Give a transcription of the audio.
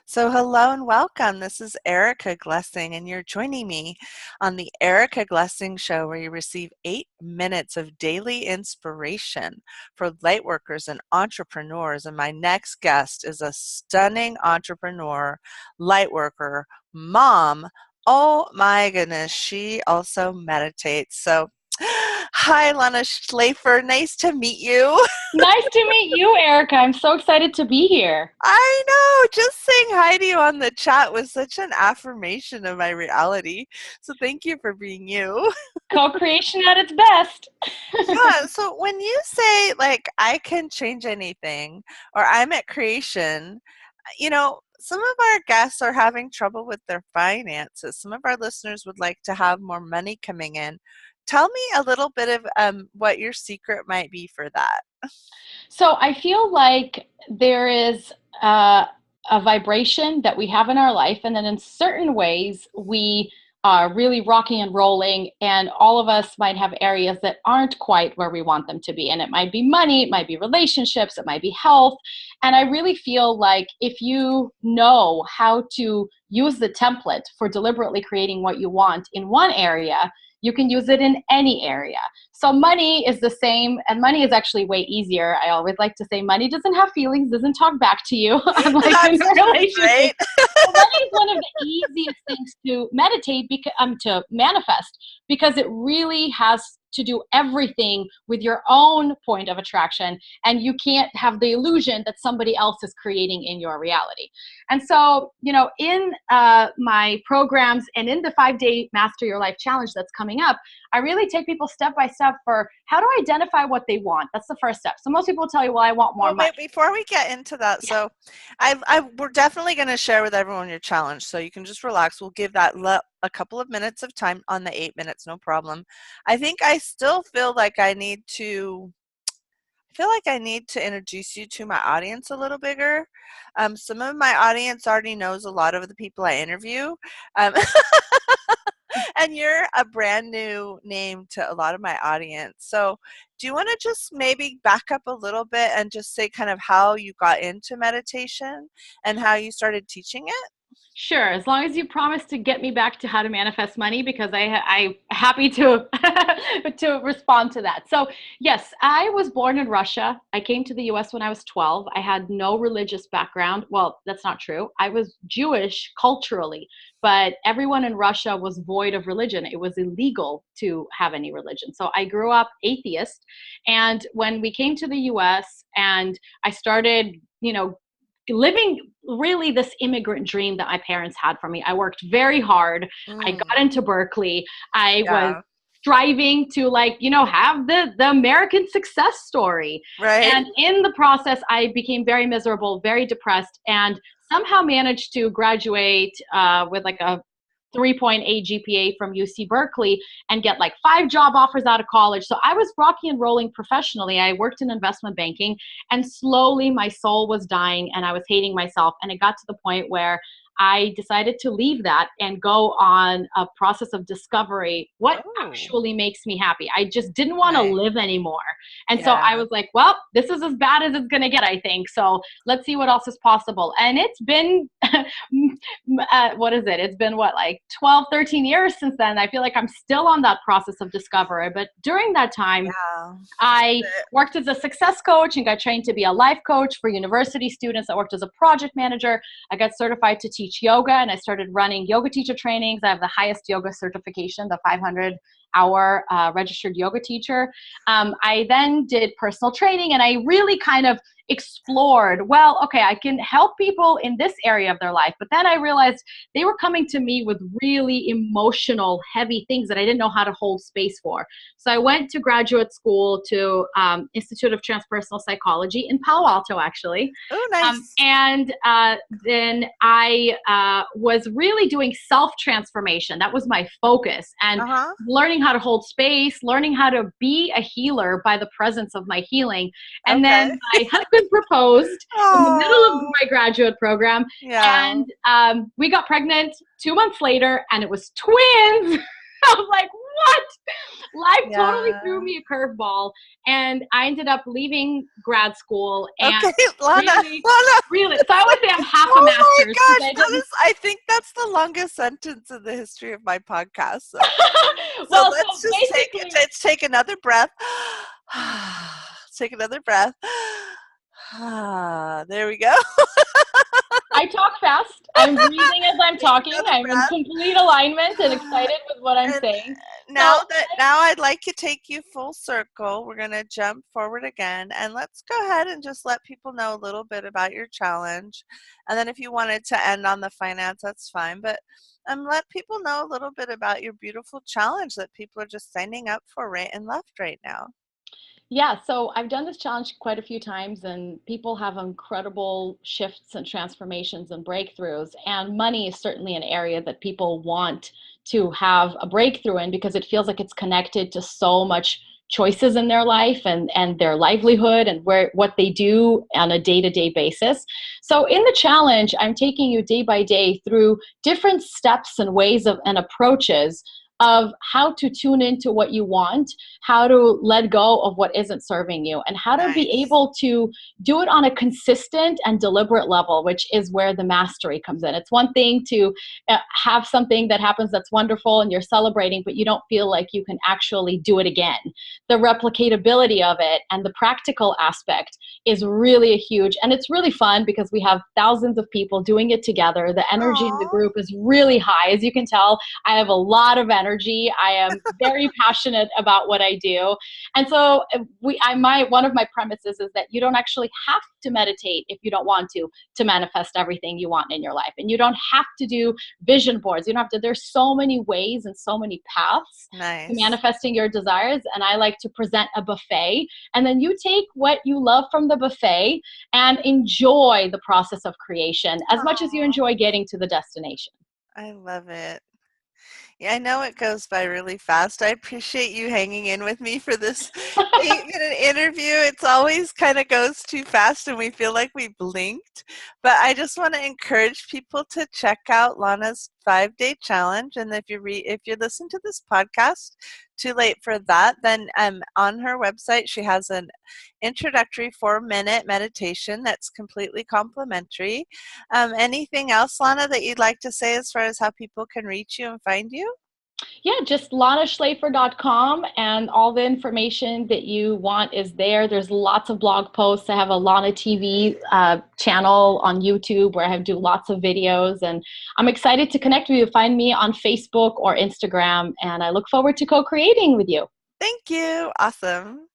So, hello and welcome. This is Erica Glessing, and you're joining me on the Erica Glessing Show, where you receive 8 minutes of daily inspiration for lightworkers and entrepreneurs. And my next guest is a stunning entrepreneur, lightworker, mom. Oh my goodness, she also meditates. So, hi, Lana Schlafer. Nice to meet you. Nice to meet you, Erica. I'm so excited to be here. I know. Just saying hi to you on the chat was such an affirmation of my reality. So thank you for being you. Co-creation at its best. Yeah. So when you say, like, I can change anything or I'm at creation, some of our guests are having trouble with their finances. Some of our listeners would like to have more money coming in. Tell me a little bit of what your secret might be for that. So I feel like there is a vibration that we have in our life, and then in certain ways we are really rocking and rolling, and all of us might have areas that aren't quite where we want them to be. And it might be money, it might be relationships, it might be health. And I really feel like if you know how to use the template for deliberately creating what you want in one area, you can use it in any area. So money is the same, and money is actually way easier. I always like to say money doesn't have feelings, doesn't talk back to you, unlike in That's a relationship. right. So money is one of the easiest things to meditate, to manifest, because it really has to do everything with your own point of attraction, and you can't have the illusion that somebody else is creating in your reality. And so, in my programs and in the 5-day Master Your Life Challenge that's coming up, I really take people step by step for how to identify what they want. That's the first step. So most people will tell you, well, I want more Well, money. wait, before we get into that, Yeah. so we're definitely going to share with everyone your challenge, so you can just relax. We'll give that a couple of minutes of time on the 8 minutes, no problem. I think I still feel like I need to introduce you to my audience a little bigger. Some of my audience already knows a lot of the people I interview. Um, and you're a brand new name to a lot of my audience. So, do you want to just maybe back up a little bit and just say kind of how you got into meditation and how you started teaching it? Sure, as long as you promise to get me back to how to manifest money, because I'm happy to to respond to that. So yes, I was born in Russia. I came to the U.S. when I was 12. I had no religious background. Well, that's not true. I was Jewish culturally, but everyone in Russia was void of religion. It was illegal to have any religion. So I grew up atheist, and when we came to the U.S. and I started, living really this immigrant dream that my parents had for me. I worked very hard. I Mm, got into Berkeley. I was yeah, striving to have the American success story. right. And in the process, I became very miserable, very depressed, and somehow managed to graduate with like a 3.8 GPA from UC Berkeley and get like 5 job offers out of college. So I was rocky and rolling professionally. I worked in investment banking, and slowly my soul was dying and I was hating myself. And it got to the point where I decided to leave that and go on a process of discovery. What Oh, actually makes me happy? I just didn't want to nice. live anymore. And so I Yeah. was like, well, this is as bad as it's going to get, I think. So let's see what else is possible. And it's been what is it? It's been what, like 12, 13 years since then. I feel like I'm still on that process of discovery. But during that time, Yeah. That's I it. worked as a success coach and got trained to be a life coach for university students. I worked as a project manager. I got certified to teach yoga, and I started running yoga teacher trainings. I have the highest yoga certification, the 500-hour registered yoga teacher. I then did personal training, and I really kind of explored, well, okay, I can help people in this area of their life. But then I realized they were coming to me with really emotional, heavy things that I didn't know how to hold space for. So I went to graduate school to Institute of Transpersonal Psychology in Palo Alto, actually. Oh, nice. And then I was really doing self-transformation. That was my focus. And Uh-huh. learning how to hold space, learning how to be a healer by the presence of my healing. And Okay. then my husband proposed in the middle of Oh, my graduate program. yeah. And we got pregnant 2 months later, and it was twins. I was like, what? Life totally threw Yeah. me a curveball, and I ended up leaving grad school and Okay, Lana, really, Lana. really. So I would say I'm half a Oh my years because gosh, I didn't. I think that's the longest sentence in the history of my podcast. So Well, let's so just basically, let's take another breath. Take another breath. There we go. I talk fast. I'm breathing as I'm Take talking. another I'm in complete alignment and breath. excited with what I'm And saying. now So, that now I'd like to take you full circle. We're going to jump forward again and let's go ahead and just let people know a little bit about your challenge. And then if you wanted to end on the finance, that's fine. But let people know a little bit about your beautiful challenge that people are just signing up for right and left right now. yeah, so I've done this challenge quite a few times, and people have incredible shifts and transformations and breakthroughs. And money is certainly an area that people want to have a breakthrough in because it feels like it's connected to so much choices in their life and their livelihood and where what they do on a day-to-day basis. So in the challenge, I'm taking you day by day through different steps and ways of and approaches of how to tune into what you want, how to let go of what isn't serving you, and how to be Nice. able to do it on a consistent and deliberate level, which is where the mastery comes in. It's one thing to have something that happens that's wonderful and you're celebrating, but you don't feel like you can actually do it again. The replicatability of it and the practical aspect is really a huge, and it's really fun because we have thousands of people doing it together. The energy in the Aw. group is really high. As you can tell, I have a lot of energy. I am very passionate about what I do. And so one of my premises is that you don't actually have to meditate if you don't want to manifest everything you want in your life. And you don't have to do vision boards. You don't have to, there's so many ways and so many paths to Nice. manifesting your desires. And I like to present a buffet. And then you take what you love from the buffet and enjoy the process of creation as much as you Aw. enjoy getting to the destination. I love it. Yeah, I know it goes by really fast. I appreciate you hanging in with me for this 8-minute interview. It's always kind of goes too fast and we feel like we blinked. But I just want to encourage people to check out Lana's 5-day challenge. And if you listen to this podcast too late for that, then on her website she has an introductory 4-minute meditation that's completely complimentary. Anything else, Lana, that you'd like to say as far as how people can reach you and find you? Yeah, just lanaschlafer.com, and all the information that you want is there. There's lots of blog posts. I have a Lana TV channel on YouTube where I do lots of videos, and I'm excited to connect with you. Find me on Facebook or Instagram, and I look forward to co-creating with you. Thank you. Awesome.